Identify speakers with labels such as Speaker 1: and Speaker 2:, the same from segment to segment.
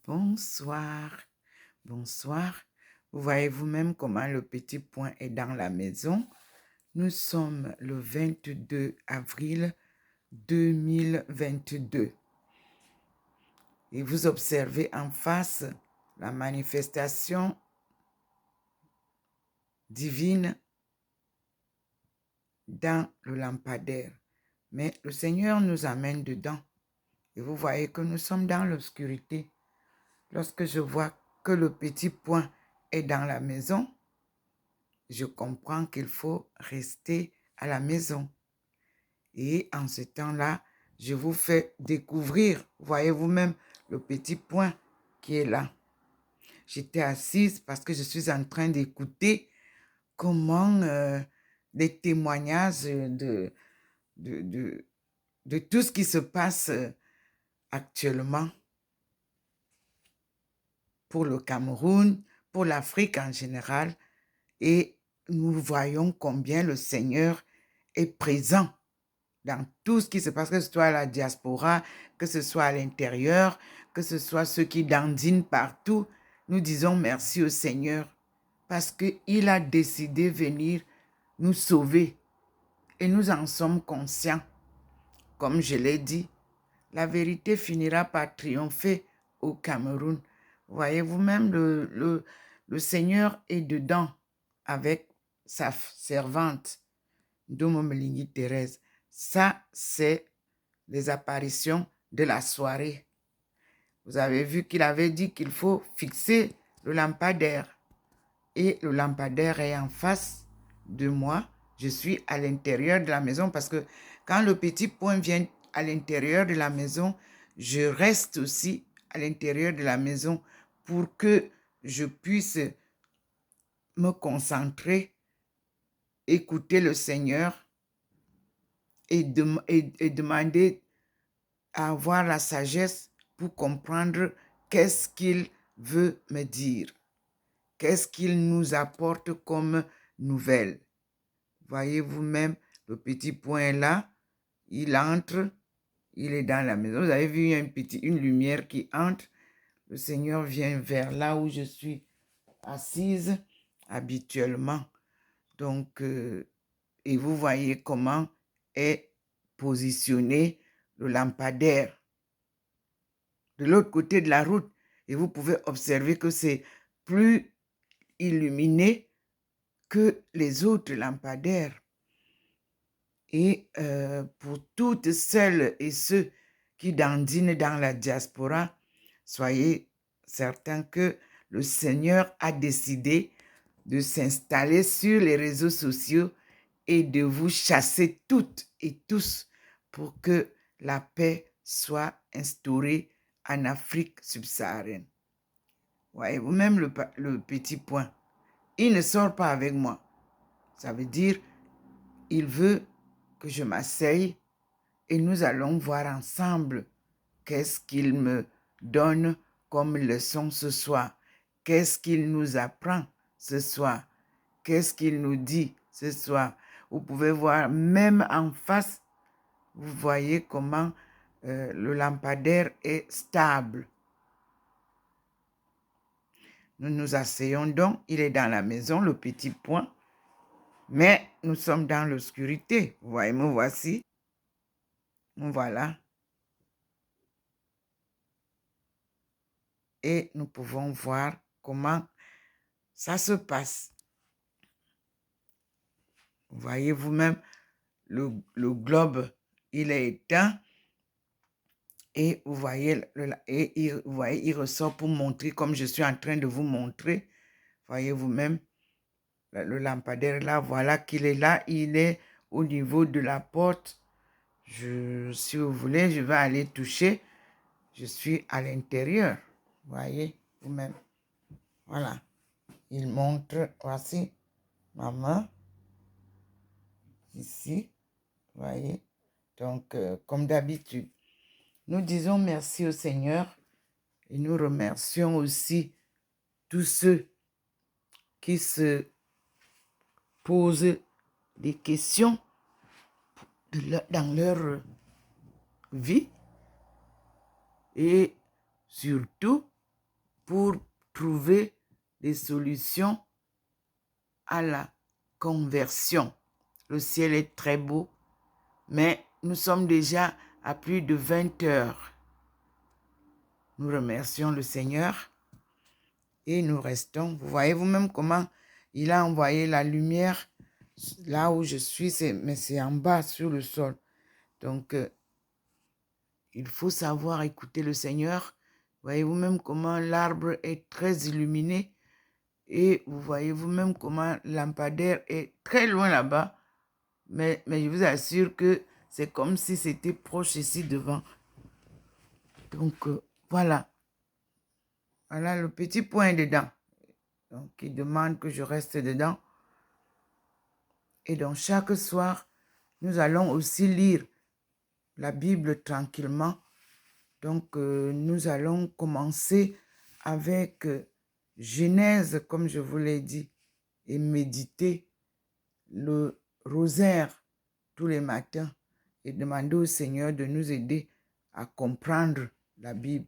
Speaker 1: Bonsoir, bonsoir. Vous voyez vous-même comment le petit point est dans la maison. Nous sommes le 22 avril 2022. Et vous observez en face la manifestation divine dans le lampadaire. Mais le Seigneur nous amène dedans. Et vous voyez que nous sommes dans l'obscurité. Lorsque je vois que le petit point est dans la maison, je comprends qu'il faut rester à la maison. Et en ce temps-là, je vous fais découvrir, voyez vous-même, le petit point qui est là. J'étais assise parce que je suis en train d'écouter comment des témoignages de tout ce qui se passe actuellement pour le Cameroun, pour l'Afrique en général. Et nous voyons combien le Seigneur est présent dans tout ce qui se passe, que ce soit à la diaspora, que ce soit à l'intérieur, que ce soit ceux qui dandinent partout. Nous disons merci au Seigneur parce qu'il a décidé de venir nous sauver et nous en sommes conscients. Comme je l'ai dit, la vérité finira par triompher au Cameroun. Voyez vous-même, le Seigneur est dedans avec sa servante, Ndomo Mlingui Thérèse. Ça, c'est les apparitions de la soirée. Vous avez vu qu'il avait dit qu'il faut fixer le lampadaire. Et le lampadaire est en face de moi. Je suis à l'intérieur de la maison parce que quand le petit point vient à l'intérieur de la maison, je reste aussi à l'intérieur de la maison pour que je puisse me concentrer, écouter le Seigneur et demander à avoir la sagesse pour comprendre qu'est-ce qu'il veut me dire, qu'est-ce qu'il nous apporte comme nouvelle. Voyez vous-même, le petit point là, il entre, il est dans la maison. Vous avez vu une lumière qui entre. Le Seigneur vient vers là où je suis assise habituellement. Donc, et vous voyez comment est positionné le lampadaire de l'autre côté de la route. Et vous pouvez observer que c'est plus illuminé que les autres lampadaires. Et pour toutes celles et ceux qui dandinent dans la diaspora, soyez certains que le Seigneur a décidé de s'installer sur les réseaux sociaux et de vous chasser toutes et tous pour que la paix soit instaurée en Afrique subsaharienne. Voyez-vous, même le petit point, il ne sort pas avec moi. Ça veut dire, il veut que je m'asseye et nous allons voir ensemble qu'est-ce qu'il me donne comme leçon ce soir. Qu'est-ce qu'il nous apprend ce soir? Qu'est-ce qu'il nous dit ce soir? Vous pouvez voir, même en face, vous voyez comment le lampadaire est stable. Nous nous asseyons donc, il est dans la maison, le petit point, mais nous sommes dans l'obscurité. Vous voyez, me voici. Voilà. Et nous pouvons voir comment ça se passe. Vous voyez vous-même, le globe, il est éteint. Et vous voyez, il ressort pour montrer, comme je suis en train de vous montrer. Voyez vous-même, le lampadaire là, voilà qu'il est là. Il est au niveau de la porte. Si vous voulez, je vais aller toucher. Je suis à l'intérieur. Voyez vous-même. Voilà. Il montre, voici ma main. Ici. Voyez. Donc, comme d'habitude, nous disons merci au Seigneur et nous remercions aussi tous ceux qui se posent des questions dans leur vie et surtout pour trouver des solutions à la conversion. Le ciel est très beau, mais nous sommes déjà à plus de 20 heures. Nous remercions le Seigneur et nous restons. Vous voyez vous-même comment il a envoyé la lumière là où je suis, mais c'est en bas sur le sol. Donc, il faut savoir écouter le Seigneur. Voyez vous-même comment l'arbre est très illuminé et vous voyez vous-même comment le lampadaire est très loin là-bas. Mais je vous assure que c'est comme si c'était proche ici devant. Donc, voilà. Voilà, le petit point dedans. Donc, il demande que je reste dedans. Et donc, chaque soir, nous allons aussi lire la Bible tranquillement. Donc, nous allons commencer avec Genèse, comme je vous l'ai dit, et méditer le rosaire tous les matins et demander au Seigneur de nous aider à comprendre la Bible.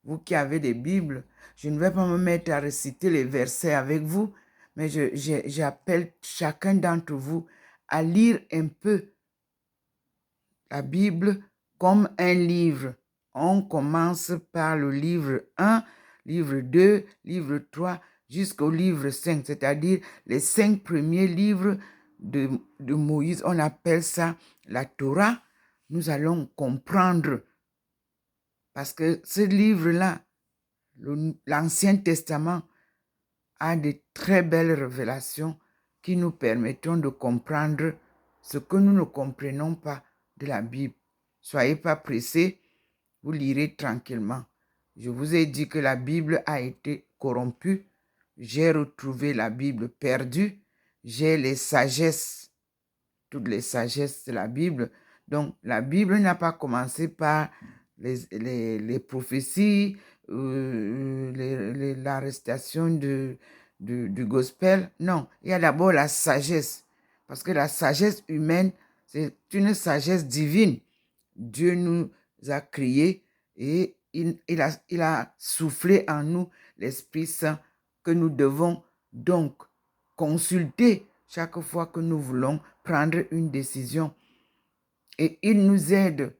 Speaker 1: Vous qui avez des Bibles, je ne vais pas me mettre à réciter les versets avec vous, mais j'appelle chacun d'entre vous à lire un peu la Bible comme un livre. On commence par le livre 1, livre 2, livre 3, jusqu'au livre 5, c'est-à-dire les 5 premiers livres de Moïse. On appelle ça la Torah. Nous allons comprendre parce que ce livre-là, l'Ancien Testament, a de très belles révélations qui nous permettront de comprendre ce que nous ne comprenons pas de la Bible. Soyez pas pressés, vous lirez tranquillement. Je vous ai dit que la Bible a été corrompue. J'ai retrouvé la Bible perdue. J'ai les sagesses, toutes les sagesses de la Bible. Donc, la Bible n'a pas commencé par les prophéties, l'arrestation du gospel. Non, il y a d'abord la sagesse. Parce que la sagesse humaine, c'est une sagesse divine. Dieu nous a créés et il a soufflé en nous l'Esprit Saint que nous devons donc consulter chaque fois que nous voulons prendre une décision. Et il nous aide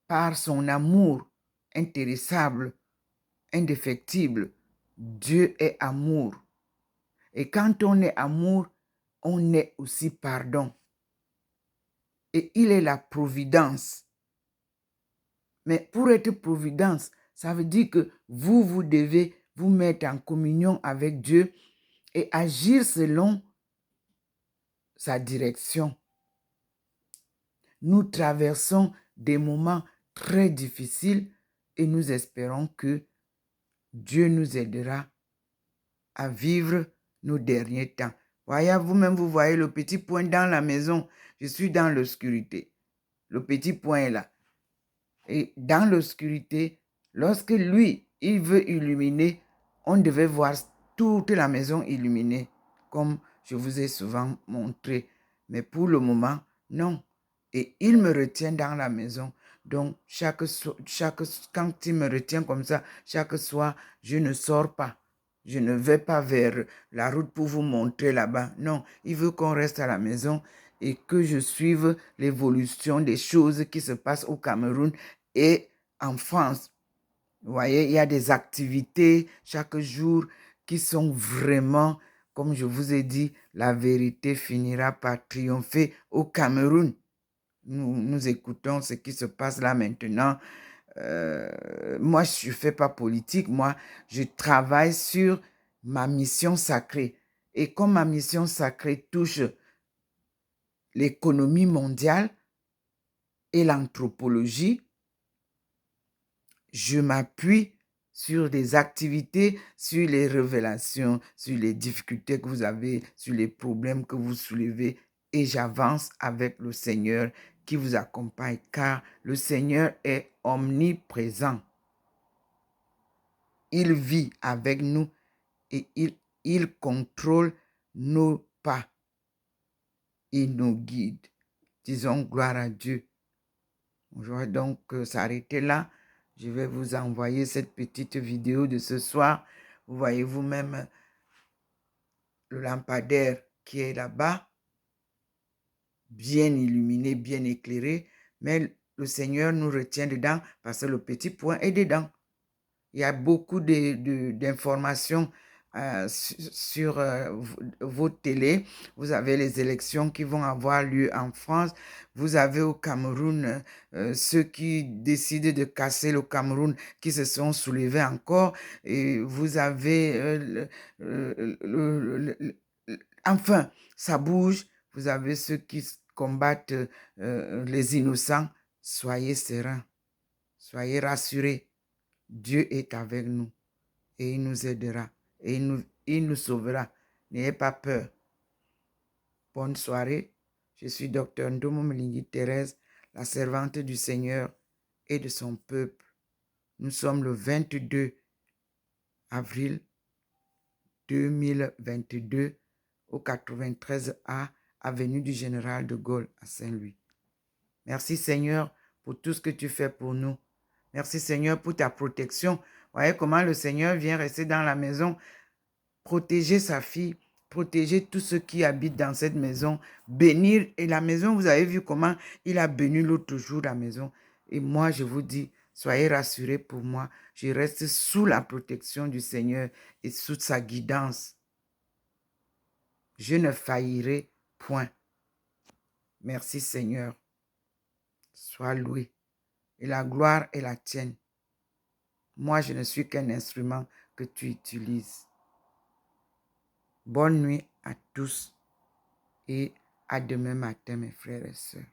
Speaker 1: par son amour intéressable, indéfectible. Dieu est amour. Et quand on est amour, on est aussi pardon. Et il est la providence. Mais pour être providence, ça veut dire que vous devez vous mettre en communion avec Dieu et agir selon sa direction. Nous traversons des moments très difficiles et nous espérons que Dieu nous aidera à vivre nos derniers temps. Voyez, vous-même, vous voyez le petit point dans la maison. Je suis dans l'obscurité. Le petit point est là. Et dans l'obscurité, lorsque lui, il veut illuminer, on devait voir toute la maison illuminée, comme je vous ai souvent montré. Mais pour le moment, non. Et il me retient dans la maison. Donc, quand il me retient comme ça, chaque soir, je ne sors pas. Je ne vais pas vers la route pour vous montrer là-bas. Non, il veut qu'on reste à la maison et que je suive l'évolution des choses qui se passent au Cameroun et en France. Vous voyez, il y a des activités chaque jour qui sont vraiment, comme je vous ai dit, la vérité finira par triompher au Cameroun. Nous écoutons ce qui se passe là maintenant. Moi, je ne fais pas politique. Moi, je travaille sur ma mission sacrée. Et comme ma mission sacrée touche l'économie mondiale et l'anthropologie, je m'appuie sur des activités, sur les révélations, sur les difficultés que vous avez, sur les problèmes que vous soulevez et j'avance avec le Seigneur qui vous accompagne car le Seigneur est omniprésent. Il vit avec nous et il contrôle nos pas. Il nous guide. Disons gloire à Dieu. Je vais donc s'arrêter là. Je vais vous envoyer cette petite vidéo de ce soir. Vous voyez vous-même le lampadaire qui est là-bas, bien illuminé, bien éclairé, mais le Seigneur nous retient dedans parce que le petit point est dedans. Il y a beaucoup d'informations sur vos télés. Vous avez les élections qui vont avoir lieu en France. Vous avez au Cameroun ceux qui décident de casser le Cameroun qui se sont soulevés encore. Et vous avez enfin, ça bouge. Vous avez ceux qui combattent les innocents. Soyez sereins, soyez rassurés. Dieu est avec nous et il nous aidera et il nous sauvera. N'ayez pas peur. Bonne soirée. Je suis Dr Ndomo Mlingi Thérèse, la servante du Seigneur et de son peuple. Nous sommes le 22 avril 2022 au 93A, avenue du Général de Gaulle à Saint-Louis. Merci Seigneur pour tout ce que tu fais pour nous. Merci Seigneur pour ta protection. Voyez comment le Seigneur vient rester dans la maison, protéger sa fille, protéger tous ceux qui habitent dans cette maison, bénir. Et la maison, vous avez vu comment il a béni l'autre jour la maison. Et moi, je vous dis, soyez rassurés pour moi. Je reste sous la protection du Seigneur et sous sa guidance. Je ne faillirai point. Merci Seigneur. Sois loué. Et la gloire est la tienne. Moi, je ne suis qu'un instrument que tu utilises. Bonne nuit à tous et à demain matin, mes frères et sœurs.